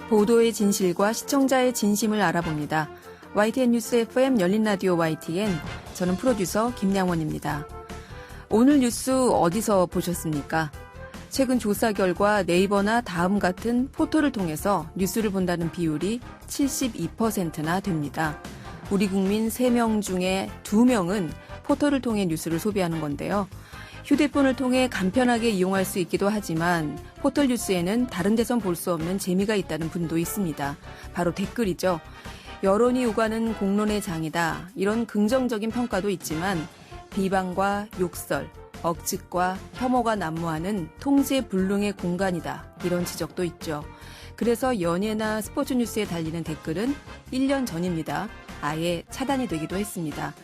보도의 진실과 시청자의 진심을 알아봅니다. YTN 뉴스 FM 열린 라디오 YTN, 저는 프로듀서 김양원입니다. 오늘 뉴스 어디서 보셨습니까? 최근 조사 결과 네이버나 다음 같은 포털을 통해서 뉴스를 본다는 비율이 72%나 됩니다. 우리 국민 3명 중에 2명은 포털을 통해 뉴스를 소비하는 건데요. 휴대폰을 통해 간편하게 이용할 수 있기도 하지만 포털 뉴스에는 다른 데선 볼 수 없는 재미가 있다는 분도 있습니다. 바로 댓글이죠. 여론이 오가는 공론의 장이다. 이런 긍정적인 평가도 있지만 비방과 욕설, 억측과 혐오가 난무하는 통제불능의 공간이다. 이런 지적도 있죠. 그래서 연예나 스포츠 뉴스에 달리는 댓글은 1년 전입니다. 아예 차단이 되기도 했습니다.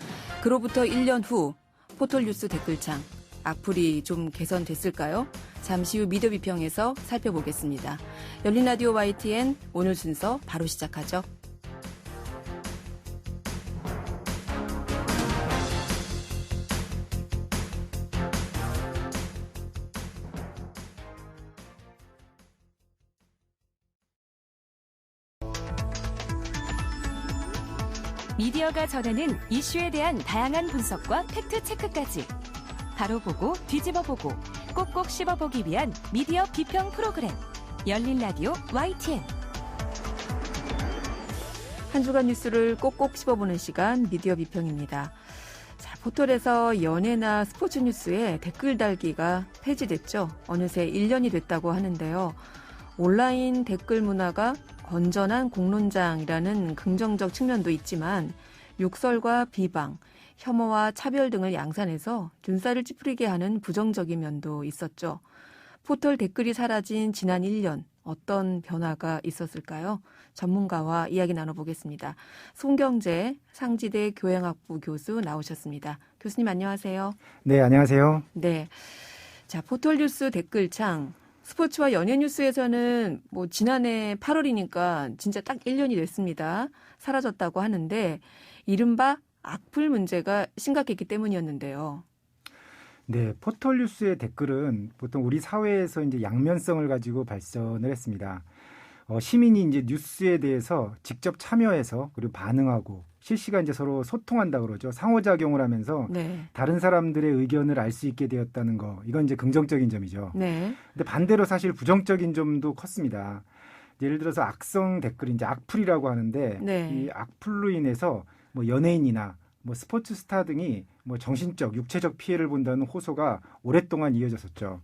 그로부터 1년 후 포털 뉴스 댓글창 악플이 좀 개선됐을까요? 잠시 후 미디어 비평에서 살펴보겠습니다. 열린 라디오 YTN 오늘 순서 바로 시작하죠. 미디어가 전하는 이슈에 대한 다양한 분석과 팩트체크까지 바로 보고 뒤집어 보고 꼭꼭 씹어보기 위한 미디어 비평 프로그램 열린 라디오 YTN. 한 주간 뉴스를 꼭꼭 씹어보는 시간 미디어 비평입니다. 자, 포털에서 연예나 스포츠 뉴스에 댓글 달기가 폐지됐죠. 어느새 1년이 됐다고 하는데요. 온라인 댓글 문화가 건전한 공론장이라는 긍정적 측면도 있지만 욕설과 비방, 혐오와 차별 등을 양산해서 눈살을 찌푸리게 하는 부정적인 면도 있었죠. 포털 댓글이 사라진 지난 1년 어떤 변화가 있었을까요? 전문가와 이야기 나눠보겠습니다. 송경재 상지대 교양학부 교수 나오셨습니다. 교수님 안녕하세요. 네, 안녕하세요. 네, 자 포털 뉴스 댓글창 스포츠와 연예 뉴스에서는 지난해 8월이니까 진짜 딱 1년이 됐습니다. 사라졌다고 하는데 이른바 악플 문제가 심각했기 때문이었는데요. 네, 포털 뉴스의 댓글은 보통 우리 사회에서 이제 양면성을 가지고 발전을 했습니다. 시민이 이제 뉴스에 대해서 직접 참여해서 그리고 반응하고 실시간 이제 서로 소통한다 그러죠. 상호작용을 하면서 네. 다른 사람들의 의견을 알 수 있게 되었다는 거. 이건 이제 긍정적인 점이죠. 네. 근데 반대로 사실 부정적인 점도 컸습니다. 예를 들어서 악성 댓글, 이제 악플이라고 하는데 네. 이 악플로 인해서 연예인이나 스포츠 스타 등이 정신적, 육체적 피해를 본다는 호소가 오랫동안 이어졌었죠.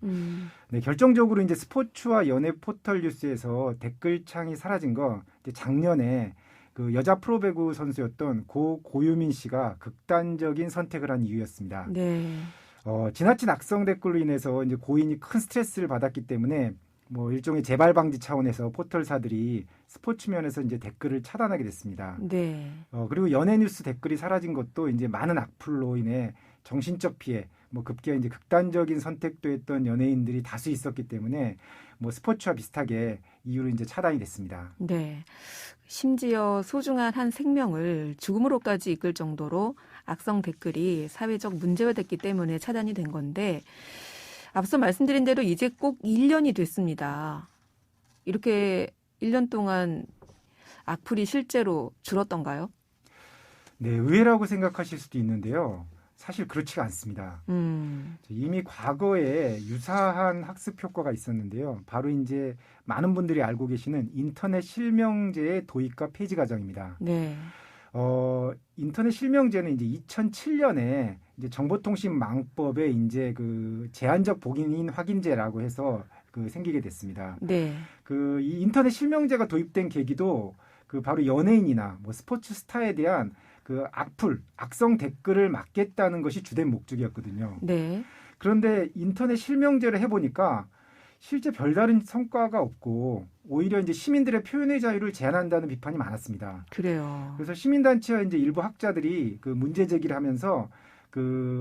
네, 결정적으로 이제 스포츠와 연예 포털 뉴스에서 댓글창이 사라진 거 이제 작년에 그 여자 프로배구 선수였던 고유민 씨가 극단적인 선택을 한 이유였습니다. 네. 지나친 악성 댓글로 인해서 이제 고인이 큰 스트레스를 받았기 때문에 일종의 재발 방지 차원에서 포털사들이 스포츠 면에서 이제 댓글을 차단하게 됐습니다. 네. 그리고 연예 뉴스 댓글이 사라진 것도 이제 많은 악플로 인해 정신적 피해, 급기야 이제 극단적인 선택도 했던 연예인들이 다수 있었기 때문에 스포츠와 비슷하게 이유로 이제 차단이 됐습니다. 네. 심지어 소중한 한 생명을 죽음으로까지 이끌 정도로 악성 댓글이 사회적 문제가 됐기 때문에 차단이 된 건데 앞서 말씀드린 대로 이제 꼭 1년이 됐습니다. 이렇게 1년 동안 악플이 실제로 줄었던가요? 네, 의외라고 생각하실 수도 있는데요. 사실 그렇지가 않습니다. 이미 과거에 유사한 학습 효과가 있었는데요. 바로 이제 많은 분들이 알고 계시는 인터넷 실명제의 도입과 폐지 과정입니다. 네. 인터넷 실명제는 이제 2007년에 이제 정보통신망법에 이제 그 제한적 복인 확인제라고 해서 생기게 됐습니다. 네. 이 인터넷 실명제가 도입된 계기도 바로 연예인이나 스포츠 스타에 대한 악성 댓글을 막겠다는 것이 주된 목적이었거든요. 네. 그런데 인터넷 실명제를 해보니까 실제 별다른 성과가 없고 오히려 이제 시민들의 표현의 자유를 제한한다는 비판이 많았습니다. 그래요. 그래서 시민단체와 이제 일부 학자들이 문제 제기를 하면서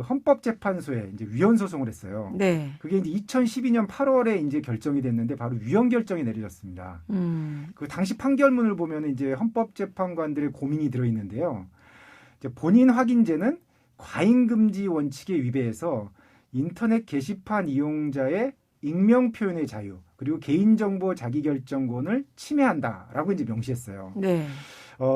헌법재판소에 이제 위헌 소송을 했어요. 네. 그게 이제 2012년 8월에 이제 결정이 됐는데 바로 위헌 결정이 내려졌습니다. 당시 판결문을 보면 이제 헌법재판관들의 고민이 들어있는데요. 이제 본인 확인제는 과잉금지 원칙에 위배해서 인터넷 게시판 이용자의 익명 표현의 자유, 그리고 개인정보 자기결정권을 침해한다라고 이제 명시했어요. 네.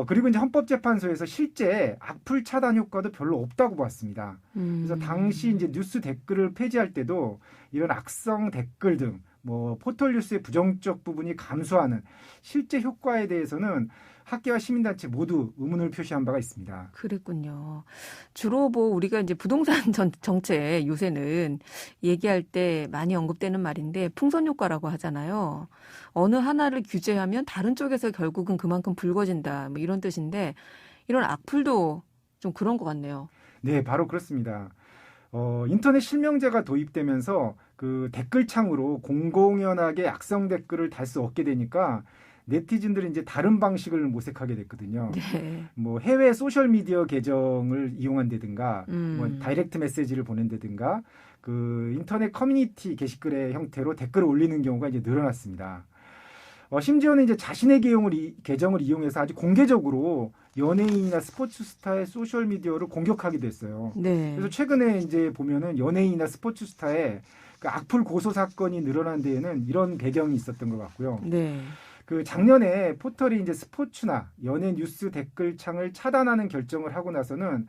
그리고 이제 헌법재판소에서 실제 악플 차단 효과도 별로 없다고 봤습니다. 그래서 당시 이제 뉴스 댓글을 폐지할 때도 이런 악성 댓글 등 뭐 포털 뉴스의 부정적 부분이 감소하는 실제 효과에 대해서는 학계와 시민단체 모두 의문을 표시한 바가 있습니다. 그랬군요. 주로 뭐 우리가 이제 부동산 정책 요새는 얘기할 때 많이 언급되는 말인데 풍선 효과라고 하잖아요. 어느 하나를 규제하면 다른 쪽에서 결국은 그만큼 불거진다. 뭐 이런 뜻인데 이런 악플도 좀 그런 것 같네요. 네, 바로 그렇습니다. 인터넷 실명제가 도입되면서 그 댓글창으로 공공연하게 악성 댓글을 달 수 없게 되니까 네티즌들이 이제 다른 방식을 모색하게 됐거든요. 네. 뭐 해외 소셜 미디어 계정을 이용한다든가, 뭐 다이렉트 메시지를 보낸다든가, 그 인터넷 커뮤니티 게시글의 형태로 댓글을 올리는 경우가 이제 늘어났습니다. 심지어는 이제 자신의 계정을 이용해서 아주 공개적으로 연예인이나 스포츠 스타의 소셜 미디어를 공격하기도 했어요. 네. 그래서 최근에 이제 보면은 연예인이나 스포츠 스타의 그 악플 고소 사건이 늘어난 데에는 이런 배경이 있었던 것 같고요. 네. 그 작년에 포털이 이제 스포츠나 연예 뉴스 댓글창을 차단하는 결정을 하고 나서는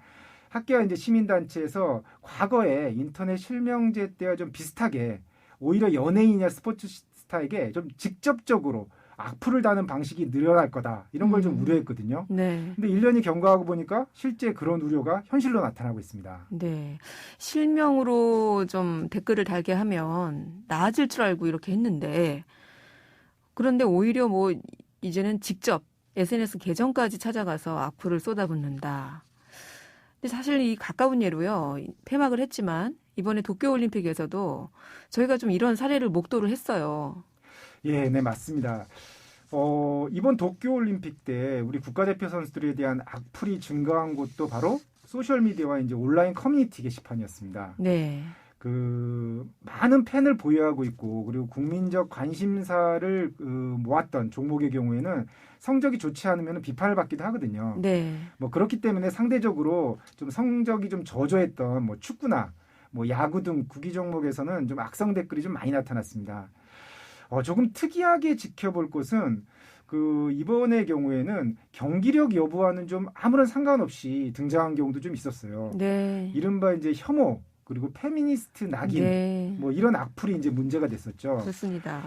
학계와 이제 시민단체에서 과거에 인터넷 실명제 때와 좀 비슷하게 오히려 연예인이나 스포츠 스타에게 좀 직접적으로 악플을 다는 방식이 늘어날 거다. 이런 걸 좀 우려했거든요. 네. 근데 1년이 경과하고 보니까 실제 그런 우려가 현실로 나타나고 있습니다. 네. 실명으로 좀 댓글을 달게 하면 나아질 줄 알고 이렇게 했는데 그런데 오히려 뭐 이제는 직접 SNS 계정까지 찾아가서 악플을 쏟아붓는다. 근데 사실 이 가까운 예로요. 폐막을 했지만 이번에 도쿄올림픽에서도 저희가 좀 이런 사례를 목도를 했어요. 예, 네, 맞습니다. 이번 도쿄올림픽 때 우리 국가대표 선수들에 대한 악플이 증가한 곳도 바로 소셜미디어와 이제 온라인 커뮤니티 게시판이었습니다. 네. 그 많은 팬을 보유하고 있고 그리고 국민적 관심사를 모았던 종목의 경우에는 성적이 좋지 않으면 비판을 받기도 하거든요. 네. 뭐 그렇기 때문에 상대적으로 좀 성적이 좀 저조했던 뭐 축구나 뭐 야구 등 구기 종목에서는 좀 악성 댓글이 좀 많이 나타났습니다. 조금 특이하게 지켜볼 것은 그 이번의 경우에는 경기력 여부와는 좀 아무런 상관없이 등장한 경우도 좀 있었어요. 네. 이른바 이제 혐오 그리고 페미니스트 낙인 네. 뭐 이런 악플이 이제 문제가 됐었죠. 그렇습니다.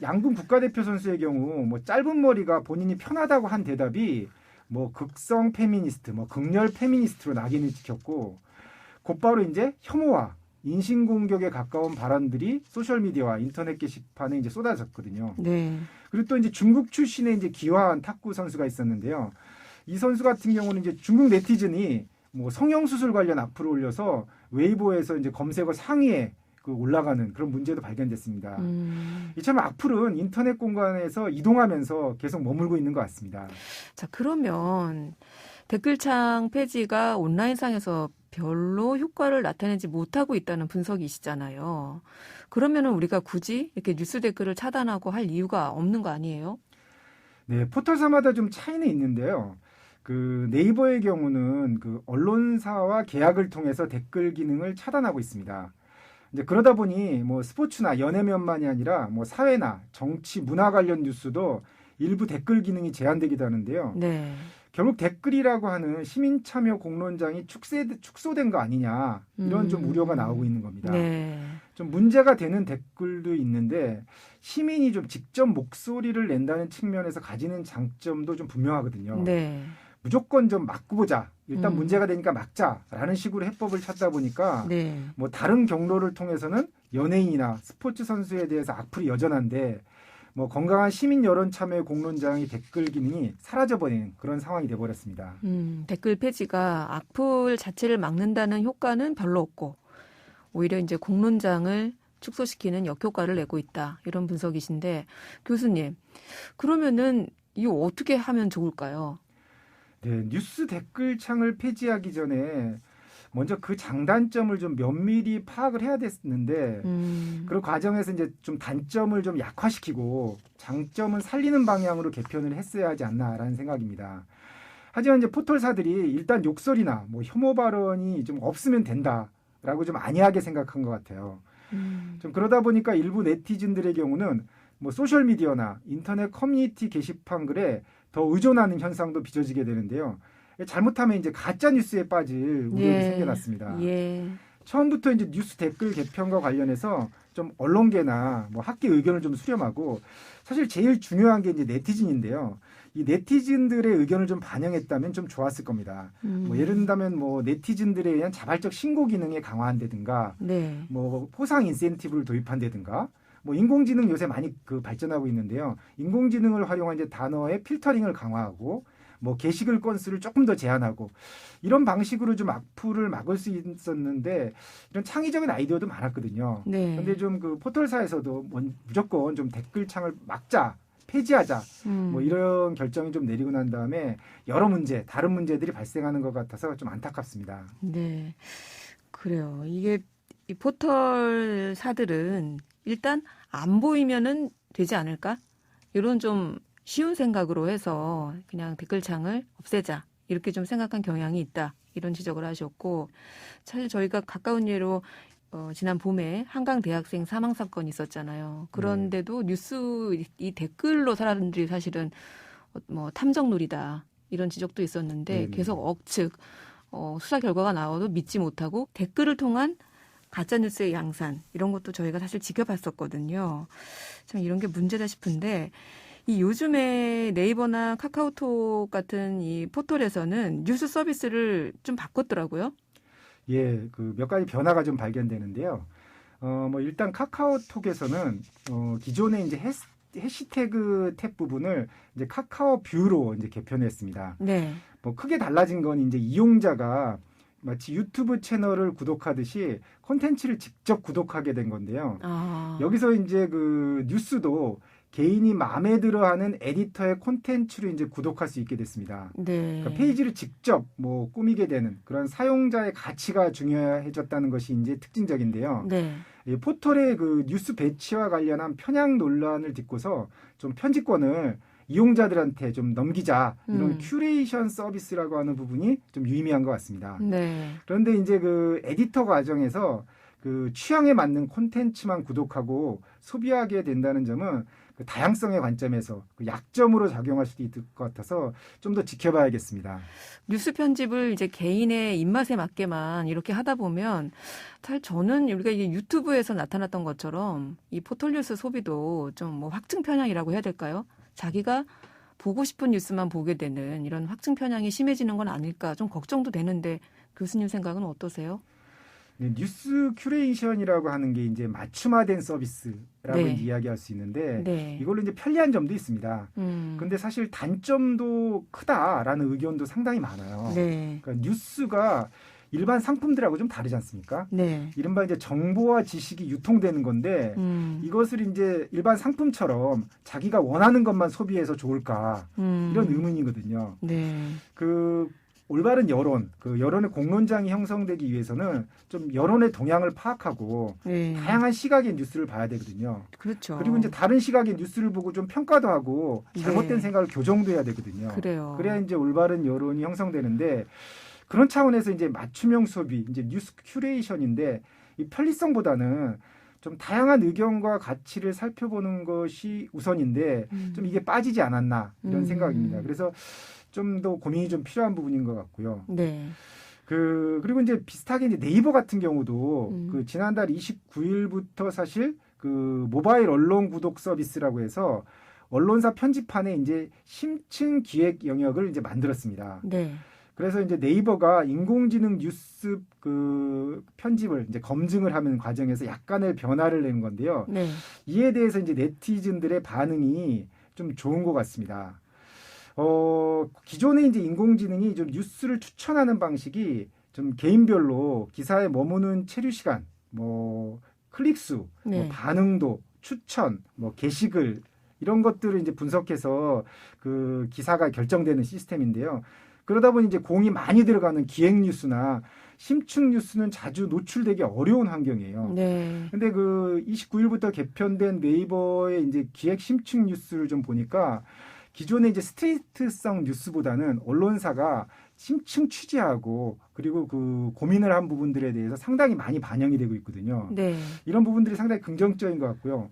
양궁 국가대표 선수의 경우 뭐 짧은 머리가 본인이 편하다고 한 대답이 뭐 극성 페미니스트, 뭐 극렬 페미니스트로 낙인을 찍혔고 곧바로 이제 혐오와 인신공격에 가까운 발언들이 소셜미디어와 인터넷 게시판에 이제 쏟아졌거든요. 네. 그리고 또 이제 중국 출신의 이제 기화한 탁구 선수가 있었는데요. 이 선수 같은 경우는 이제 중국 네티즌이 뭐 성형수술 관련 악플을 올려서 웨이보에서 이제 검색어 상위에 올라가는 그런 문제도 발견됐습니다. 이처럼 악플은 인터넷 공간에서 이동하면서 계속 머물고 있는 것 같습니다. 자, 그러면 댓글창 폐지가 온라인상에서 별로 효과를 나타내지 못하고 있다는 분석이시잖아요. 그러면은 우리가 굳이 이렇게 뉴스 댓글을 차단하고 할 이유가 없는 거 아니에요? 네, 포털사마다 좀 차이는 있는데요. 그 네이버의 경우는 그 언론사와 계약을 통해서 댓글 기능을 차단하고 있습니다. 이제 그러다 보니 뭐 스포츠나 연예면만이 아니라 뭐 사회나 정치, 문화 관련 뉴스도 일부 댓글 기능이 제한되기도 하는데요. 네. 결국 댓글이라고 하는 시민 참여 공론장이 축소된 거 아니냐 이런 좀 우려가 나오고 있는 겁니다. 네. 좀 문제가 되는 댓글도 있는데 시민이 좀 직접 목소리를 낸다는 측면에서 가지는 장점도 좀 분명하거든요. 네. 무조건 좀 막고 보자. 일단 문제가 되니까 막자라는 식으로 해법을 찾다 보니까 네. 뭐 다른 경로를 통해서는 연예인이나 스포츠 선수에 대해서 악플이 여전한데 뭐 건강한 시민 여론 참여의 공론장의 댓글 기능이 사라져버리는 그런 상황이 돼버렸습니다. 댓글 폐지가 악플 자체를 막는다는 효과는 별로 없고 오히려 이제 공론장을 축소시키는 역효과를 내고 있다. 이런 분석이신데 교수님, 그러면은 이거 어떻게 하면 좋을까요? 네, 뉴스 댓글 창을 폐지하기 전에 먼저 그 장단점을 좀 면밀히 파악을 해야 됐는데 그 과정에서 이제 좀 단점을 좀 약화시키고 장점은 살리는 방향으로 개편을 했어야 하지 않나라는 생각입니다. 하지만 이제 포털사들이 일단 욕설이나 뭐 혐오 발언이 좀 없으면 된다라고 좀 안이하게 생각한 것 같아요. 좀 그러다 보니까 일부 네티즌들의 경우는 뭐 소셜 미디어나 인터넷 커뮤니티 게시판 글에 더 의존하는 현상도 빚어지게 되는데요. 잘못하면 이제 가짜 뉴스에 빠질 우려도 예. 생겨났습니다. 예. 처음부터 이제 뉴스 댓글 개편과 관련해서 좀 언론계나 뭐 학계 의견을 좀 수렴하고 사실 제일 중요한 게 이제 네티즌인데요. 이 네티즌들의 의견을 좀 반영했다면 좀 좋았을 겁니다. 뭐 예를 든다면 뭐 네티즌들에 의한 자발적 신고 기능에 강화한다든가, 네. 뭐 포상 인센티브를 도입한다든가, 뭐 인공지능 요새 많이 발전하고 있는데요. 인공지능을 활용한 이제 단어의 필터링을 강화하고, 뭐 게시글 건수를 조금 더 제한하고 이런 방식으로 좀 악플을 막을 수 있었는데 이런 창의적인 아이디어도 많았거든요. 네. 근데 좀 그 포털사에서도 무조건 좀 댓글창을 막자, 폐지하자, 뭐 이런 결정이 좀 내리고 난 다음에 여러 문제, 다른 문제들이 발생하는 것 같아서 좀 안타깝습니다. 네. 그래요. 이게 이 포털사들은 일단 안 보이면은 되지 않을까? 이런 좀 쉬운 생각으로 해서 그냥 댓글창을 없애자 이렇게 좀 생각한 경향이 있다 이런 지적을 하셨고 사실 저희가 가까운 예로 지난 봄에 한강 대학생 사망 사건이 있었잖아요. 그런데도 뉴스 이 댓글로 사람들이 사실은 뭐 탐정놀이다 이런 지적도 있었는데 네네. 계속 억측 수사 결과가 나와도 믿지 못하고 댓글을 통한 가짜 뉴스의 양산 이런 것도 저희가 사실 지켜봤었거든요. 참 이런 게 문제다 싶은데. 이 요즘에 네이버나 카카오톡 같은 이 포털에서는 뉴스 서비스를 좀 바꿨더라고요. 예, 그 몇 가지 변화가 좀 발견되는데요. 뭐 일단 카카오톡에서는 기존에 이제 해시태그 탭 부분을 이제 카카오 뷰로 이제 개편했습니다. 네. 뭐 크게 달라진 건 이제 이용자가 마치 유튜브 채널을 구독하듯이 콘텐츠를 직접 구독하게 된 건데요. 아. 여기서 이제 그 뉴스도 개인이 마음에 들어하는 에디터의 콘텐츠로 이제 구독할 수 있게 됐습니다. 네. 그러니까 페이지를 직접 뭐 꾸미게 되는 그런 사용자의 가치가 중요해졌다는 것이 이제 특징적인데요. 네. 이 포털의 그 뉴스 배치와 관련한 편향 논란을 딛고서 좀 편집권을 이용자들한테 좀 넘기자 이런 큐레이션 서비스라고 하는 부분이 좀 유의미한 것 같습니다. 네. 그런데 이제 그 에디터 과정에서 그 취향에 맞는 콘텐츠만 구독하고 소비하게 된다는 점은 그 다양성의 관점에서 그 약점으로 작용할 수도 있을 것 같아서 좀 더 지켜봐야겠습니다. 뉴스 편집을 이제 개인의 입맛에 맞게만 이렇게 하다 보면 사실 저는 우리가 이게 유튜브에서 나타났던 것처럼 이 포털 뉴스 소비도 좀 뭐 확증 편향이라고 해야 될까요? 자기가 보고 싶은 뉴스만 보게 되는 이런 확증 편향이 심해지는 건 아닐까 좀 걱정도 되는데 교수님 생각은 어떠세요? 네, 뉴스 큐레이션이라고 하는 게 이제 맞춤화된 서비스라고 네. 이제 이야기할 수 있는데 네. 이걸로 이제 편리한 점도 있습니다. 근데 사실 단점도 크다라는 의견도 상당히 많아요. 네. 그러니까 뉴스가 일반 상품들하고 좀 다르지 않습니까? 네. 이른바 이제 정보와 지식이 유통되는 건데 이것을 이제 일반 상품처럼 자기가 원하는 것만 소비해서 좋을까 이런 의문이거든요. 네. 그 올바른 여론, 그 여론의 공론장이 형성되기 위해서는 좀 여론의 동향을 파악하고 네. 다양한 시각의 뉴스를 봐야 되거든요. 그렇죠. 그리고 이제 다른 시각의 뉴스를 보고 좀 평가도 하고 잘못된 네. 생각을 교정도 해야 되거든요. 그래요. 그래야 이제 올바른 여론이 형성되는데 그런 차원에서 이제 맞춤형 소비, 이제 뉴스 큐레이션인데 이 편리성보다는 좀 다양한 의견과 가치를 살펴보는 것이 우선인데 좀 이게 빠지지 않았나 이런 생각입니다. 그래서 좀 더 고민이 좀 필요한 부분인 것 같고요. 네. 그리고 이제 비슷하게 이제 네이버 같은 경우도 그 지난달 29일부터 사실 그 모바일 언론 구독 서비스라고 해서 언론사 편집판에 이제 심층 기획 영역을 이제 만들었습니다. 네. 그래서 이제 네이버가 인공지능 뉴스 그 편집을 이제 검증을 하는 과정에서 약간의 변화를 내는 건데요. 네. 이에 대해서 이제 네티즌들의 반응이 좀 좋은 것 같습니다. 기존에 이제 인공지능이 좀 뉴스를 추천하는 방식이 좀 개인별로 기사에 머무는 체류 시간, 뭐 클릭수, 네. 뭐 반응도, 추천, 뭐 게시글 이런 것들을 이제 분석해서 그 기사가 결정되는 시스템인데요. 그러다 보니 이제 공이 많이 들어가는 기획 뉴스나 심층 뉴스는 자주 노출되기 어려운 환경이에요. 네. 근데 그 29일부터 개편된 네이버의 이제 기획 심층 뉴스를 좀 보니까 기존의 이제 스트레이트성 뉴스보다는 언론사가 심층 취재하고 그리고 그 고민을 한 부분들에 대해서 상당히 많이 반영이 되고 있거든요. 네. 이런 부분들이 상당히 긍정적인 것 같고요.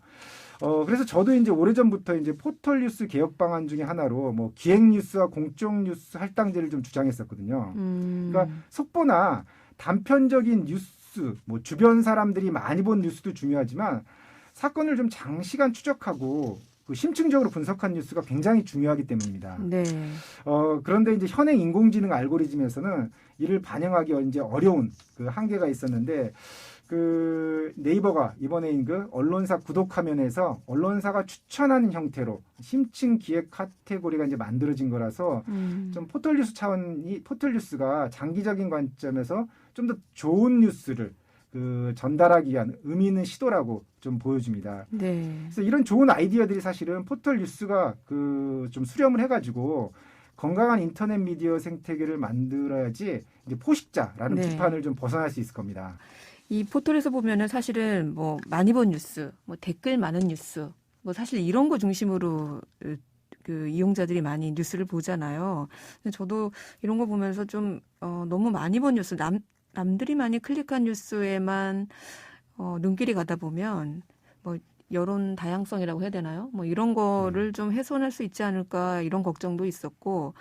그래서 저도 이제 오래전부터 이제 포털 뉴스 개혁 방안 중에 하나로 뭐 기획 뉴스와 공적 뉴스 할당제를 좀 주장했었거든요. 그러니까 속보나 단편적인 뉴스, 뭐 주변 사람들이 많이 본 뉴스도 중요하지만 사건을 좀 장시간 추적하고 그 심층적으로 분석한 뉴스가 굉장히 중요하기 때문입니다. 네. 그런데 이제 현행 인공지능 알고리즘에서는 이를 반영하기 이제 어려운 그 한계가 있었는데 그 네이버가 이번에 그 언론사 구독 화면에서 언론사가 추천하는 형태로 심층 기획 카테고리가 이제 만들어진 거라서 좀 포털 뉴스가 장기적인 관점에서 좀 더 좋은 뉴스를 그 전달하기 위한 의미 있는 시도라고 좀 보여집니다. 네. 그래서 이런 좋은 아이디어들이 사실은 포털 뉴스가 그 좀 수렴을 해가지고 건강한 인터넷 미디어 생태계를 만들어야지 이제 포식자라는 네. 비판을 좀 벗어날 수 있을 겁니다. 이 포털에서 보면은 사실은 뭐 많이 본 뉴스, 뭐 댓글 많은 뉴스, 뭐 사실 이런 거 중심으로 그 이용자들이 많이 뉴스를 보잖아요. 근데 저도 이런 거 보면서 좀 너무 많이 본 뉴스, 남들이 많이 클릭한 뉴스에만 눈길이 가다 보면 뭐 여론 다양성이라고 해야 되나요? 뭐 이런 거를 좀 훼손할 수 있지 않을까 이런 걱정도 있었고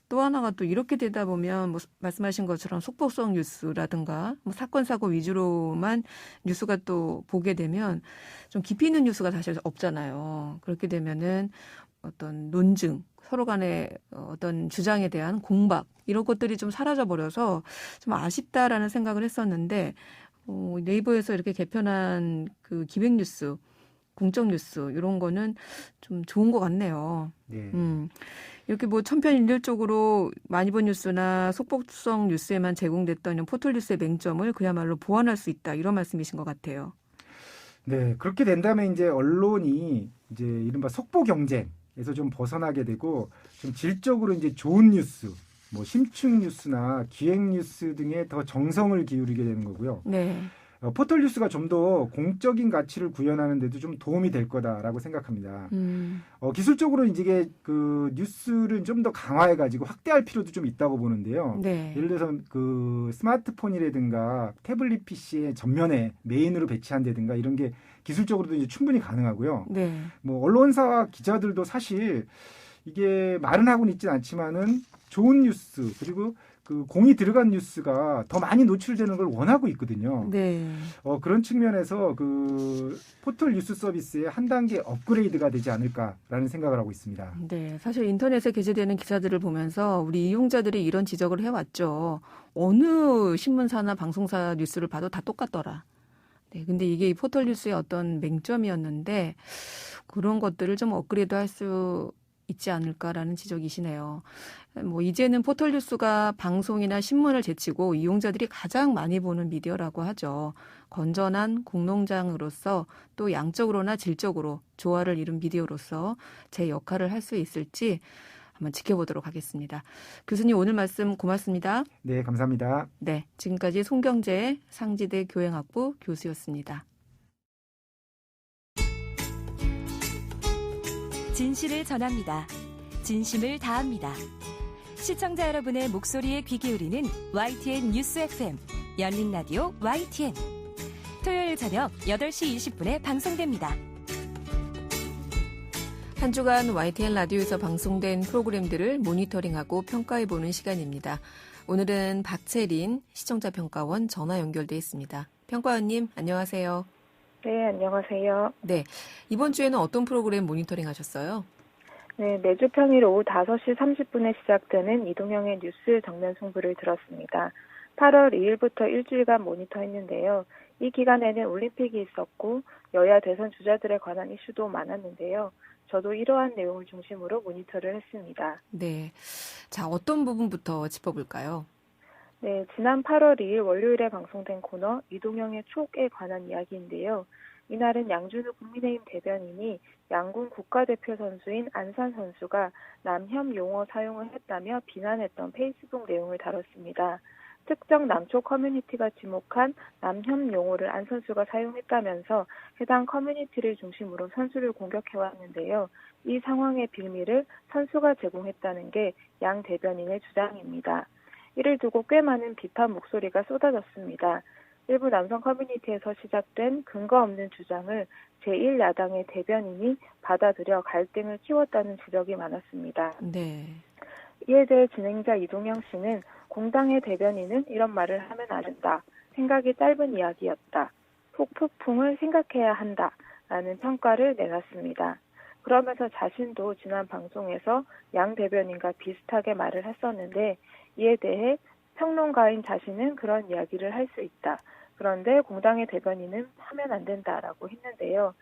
또 하나가 또 이렇게 되다 보면 뭐 말씀하신 것처럼 속보성 뉴스라든가 뭐 사건 사고 위주로만 뉴스가 또 보게 되면 좀 깊이 있는 뉴스가 사실 없잖아요. 그렇게 되면은 어떤 논증 서로 간의 어떤 주장에 대한 공박 이런 것들이 좀 사라져 버려서 좀 아쉽다라는 생각을 했었는데 네이버에서 이렇게 개편한 그 기획 뉴스 공적 뉴스 이런 거는 좀 좋은 것 같네요. 네. 이렇게 뭐 천편일률적으로 많이 본 뉴스나 속보성 뉴스에만 제공됐던 이런 포털 뉴스의 맹점을 그야말로 보완할 수 있다 이런 말씀이신 것 같아요. 네, 그렇게 된다면 이제 언론이 이제 이른바 속보 경쟁에서 좀 벗어나게 되고 좀 질적으로 이제 좋은 뉴스, 뭐 심층 뉴스나 기획 뉴스 등에 더 정성을 기울이게 되는 거고요. 네. 포털 뉴스가 좀 더 공적인 가치를 구현하는 데도 좀 도움이 될 거다라고 생각합니다. 기술적으로 이제 그 뉴스를 좀 더 강화해가지고 확대할 필요도 좀 있다고 보는데요. 네. 예를 들어서 그 스마트폰이라든가 태블릿 PC의 전면에 메인으로 배치한다든가 이런 게 기술적으로도 이제 충분히 가능하고요. 네. 뭐 언론사와 기자들도 사실 이게 말은 하고는 있진 않지만은 좋은 뉴스 그리고 그 공이 들어간 뉴스가 더 많이 노출되는 걸 원하고 있거든요. 네. 그런 측면에서 그 포털 뉴스 서비스의 한 단계 업그레이드가 되지 않을까라는 생각을 하고 있습니다. 네. 사실 인터넷에 게재되는 기사들을 보면서 우리 이용자들이 이런 지적을 해왔죠. 어느 신문사나 방송사 뉴스를 봐도 다 똑같더라. 네. 근데 이게 이 포털 뉴스의 어떤 맹점이었는데 그런 것들을 좀 업그레이드 할 수 있지 않을까라는 지적이시네요. 뭐 이제는 포털 뉴스가 방송이나 신문을 제치고 이용자들이 가장 많이 보는 미디어라고 하죠. 건전한 공론장으로서 또 양적으로나 질적으로 조화를 이룬 미디어로서 제 역할을 할 수 있을지 한번 지켜보도록 하겠습니다. 교수님 오늘 말씀 고맙습니다. 네, 감사합니다. 네, 지금까지 송경재 상지대 교양학부 교수였습니다. 진실을 전합니다. 진심을 다합니다. 시청자 여러분의 목소리에 귀 기울이는 YTN 뉴스 FM 열린 라디오 YTN 토요일 저녁 8시 20분에 방송됩니다. 한 주간 YTN 라디오에서 방송된 프로그램들을 모니터링하고 평가해보는 시간입니다. 오늘은 박채린 시청자평가원 전화 연결돼 있습니다. 평가원님 안녕하세요. 네, 안녕하세요. 네, 이번 주에는 어떤 프로그램 모니터링 하셨어요? 네, 매주 평일 오후 5시 30분에 시작되는 이동형의 뉴스 정면 승부를 들었습니다. 8월 2일부터 일주일간 모니터했는데요. 이 기간에는 올림픽이 있었고 여야 대선 주자들에 관한 이슈도 많았는데요. 저도 이러한 내용을 중심으로 모니터를 했습니다. 네, 자 어떤 부분부터 짚어볼까요? 네, 지난 8월 2일 월요일에 방송된 코너 이동형의 촉에 관한 이야기인데요. 이날은 양준우 국민의힘 대변인이 양궁 국가대표 선수인 안산 선수가 남혐 용어 사용을 했다며 비난했던 페이스북 내용을 다뤘습니다. 특정 남초 커뮤니티가 지목한 남혐 용어를 안 선수가 사용했다면서 해당 커뮤니티를 중심으로 선수를 공격해왔는데요. 이 상황의 빌미를 선수가 제공했다는 게 양 대변인의 주장입니다. 이를 두고 꽤 많은 비판 목소리가 쏟아졌습니다. 일부 남성 커뮤니티에서 시작된 근거 없는 주장을 제1야당의 대변인이 받아들여 갈등을 키웠다는 지적이 많았습니다. 네. 이에 대해 진행자 이동영 씨는 공당의 대변인은 이런 말을 하면 안 된다. 생각이 짧은 이야기였다. 폭풍을 생각해야 한다. 라는 평가를 내놨습니다. 그러면서 자신도 지난 방송에서 양 대변인과 비슷하게 말을 했었는데 이에 대해 평론가인 자신은 그런 이야기를 할 수 있다. 그런데 공당의 대변인은 하면 안 된다라고 했는데요.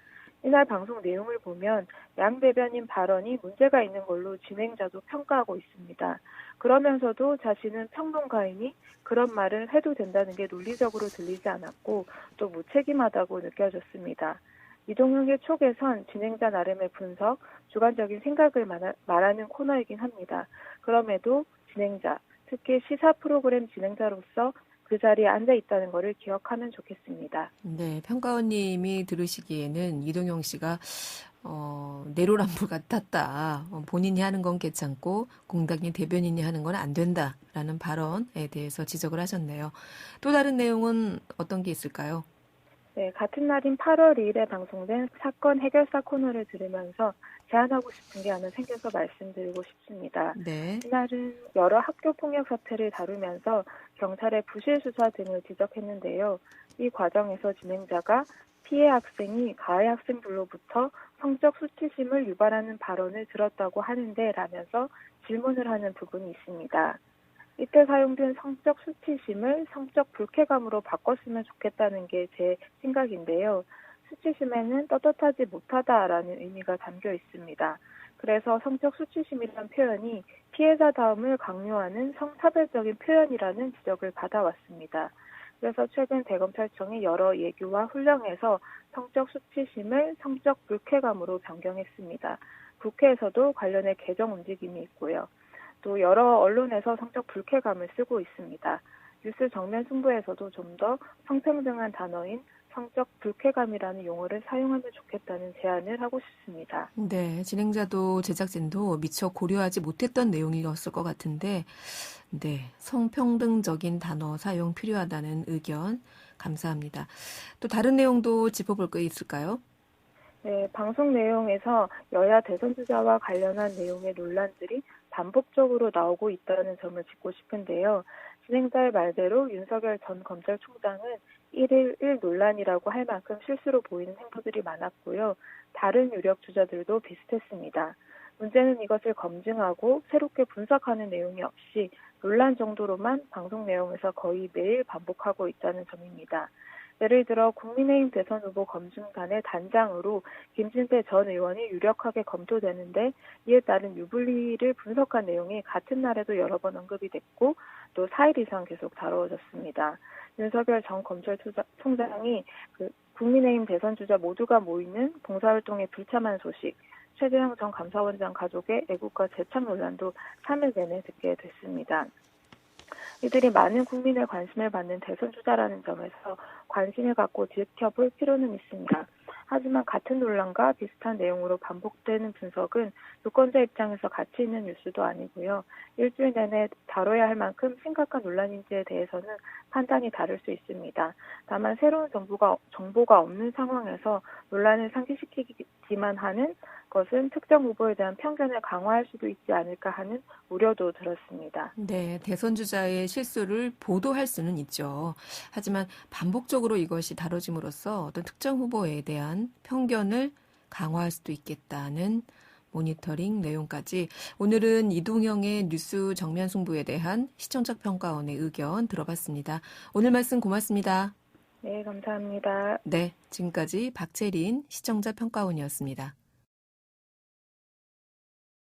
이날 방송 내용을 보면 양 대변인 발언이 문제가 있는 걸로 진행자도 평가하고 있습니다. 그러면서도 자신은 평론가이니 그런 말을 해도 된다는 게 논리적으로 들리지 않았고 또 무책임하다고 느껴졌습니다. 이동형의 촉에선 진행자 나름의 분석, 주관적인 생각을 말하는 코너이긴 합니다. 그럼에도 진행자, 특히 시사 프로그램 진행자로서 그 자리에 앉아 있다는 것을 기억하면 좋겠습니다. 네, 평가원님이 들으시기에는 이동영 씨가 내로남불 같았다. 본인이 하는 건 괜찮고 공당의 대변인이 하는 건 안 된다라는 발언에 대해서 지적을 하셨네요. 또 다른 내용은 어떤 게 있을까요? 네, 같은 날인 8월 2일에 방송된 사건 해결사 코너를 들으면서 제안하고 싶은 게 하나 생겨서 말씀드리고 싶습니다. 네. 이날은 여러 학교 폭력 사태를 다루면서 경찰의 부실 수사 등을 지적했는데요. 이 과정에서 진행자가 피해 학생이 가해 학생들로부터 성적 수치심을 유발하는 발언을 들었다고 하는데 라면서 질문을 하는 부분이 있습니다. 이때 사용된 성적 수치심을 성적 불쾌감으로 바꿨으면 좋겠다는 게 제 생각인데요. 수치심에는 떳떳하지 못하다라는 의미가 담겨 있습니다. 그래서 성적 수치심이라는 표현이 피해자다움을 강요하는 성차별적인 표현이라는 지적을 받아왔습니다. 그래서 최근 대검찰청이 여러 예규와 훈령에서 성적 수치심을 성적 불쾌감으로 변경했습니다. 국회에서도 관련해 개정 움직임이 있고요. 또 여러 언론에서 성적 불쾌감을 쓰고 있습니다. 뉴스 정면 승부에서도 좀 더 성평등한 단어인 성적 불쾌감이라는 용어를 사용하면 좋겠다는 제안을 하고 싶습니다. 네, 진행자도 제작진도 미처 고려하지 못했던 내용이었을 것 같은데, 네, 성평등적인 단어 사용 필요하다는 의견 감사합니다. 또 다른 내용도 짚어볼 거 있을까요? 네, 방송 내용에서 여야 대선 주자와 관련한 내용의 논란들이 반복적으로 나오고 있다는 점을 짚고 싶은데요. 진행자의 말대로 윤석열 전 검찰총장은 1일1 논란이라고 할 만큼 실수로 보이는 행보들이 많았고요. 다른 유력 주자들도 비슷했습니다. 문제는 이것을 검증하고 새롭게 분석하는 내용이 없이 논란 정도로만 방송 내용에서 거의 매일 반복하고 있다는 점입니다. 예를 들어 국민의힘 대선 후보 검증단의 단장으로 김진태 전 의원이 유력하게 검토되는데 이에 따른 유불리를 분석한 내용이 같은 날에도 여러 번 언급이 됐고 또 4일 이상 계속 다뤄졌습니다. 윤석열 전 검찰총장이 국민의힘 대선 주자 모두가 모이는 봉사활동에 불참한 소식, 최재형 전 감사원장 가족의 애국가 재창 논란도 3일 내내 듣게 됐습니다. 이들이 많은 국민의 관심을 받는 대선 주자라는 점에서 관심을 갖고 지켜볼 필요는 있습니다. 하지만 같은 논란과 비슷한 내용으로 반복되는 분석은 유권자 입장에서 가치 있는 뉴스도 아니고요. 일주일 내내 다뤄야 할 만큼 심각한 논란인지에 대해서는 판단이 다를 수 있습니다. 다만 새로운 정보가 없는 상황에서 논란을 상기시키기만 하는 것은 특정 후보에 대한 편견을 강화할 수도 있지 않을까 하는 우려도 들었습니다. 네, 대선 주자의 실수를 보도할 수는 있죠. 하지만 반복적으로 이것이 다뤄짐으로써 어떤 특정 후보에 대한 편견을 강화할 수도 있겠다는 모니터링 내용까지 오늘은 이동형의 뉴스 정면 승부에 대한 시청자 평가원의 의견 들어봤습니다. 오늘 말씀 고맙습니다. 네, 감사합니다. 네, 지금까지 박채린 시청자 평가원이었습니다.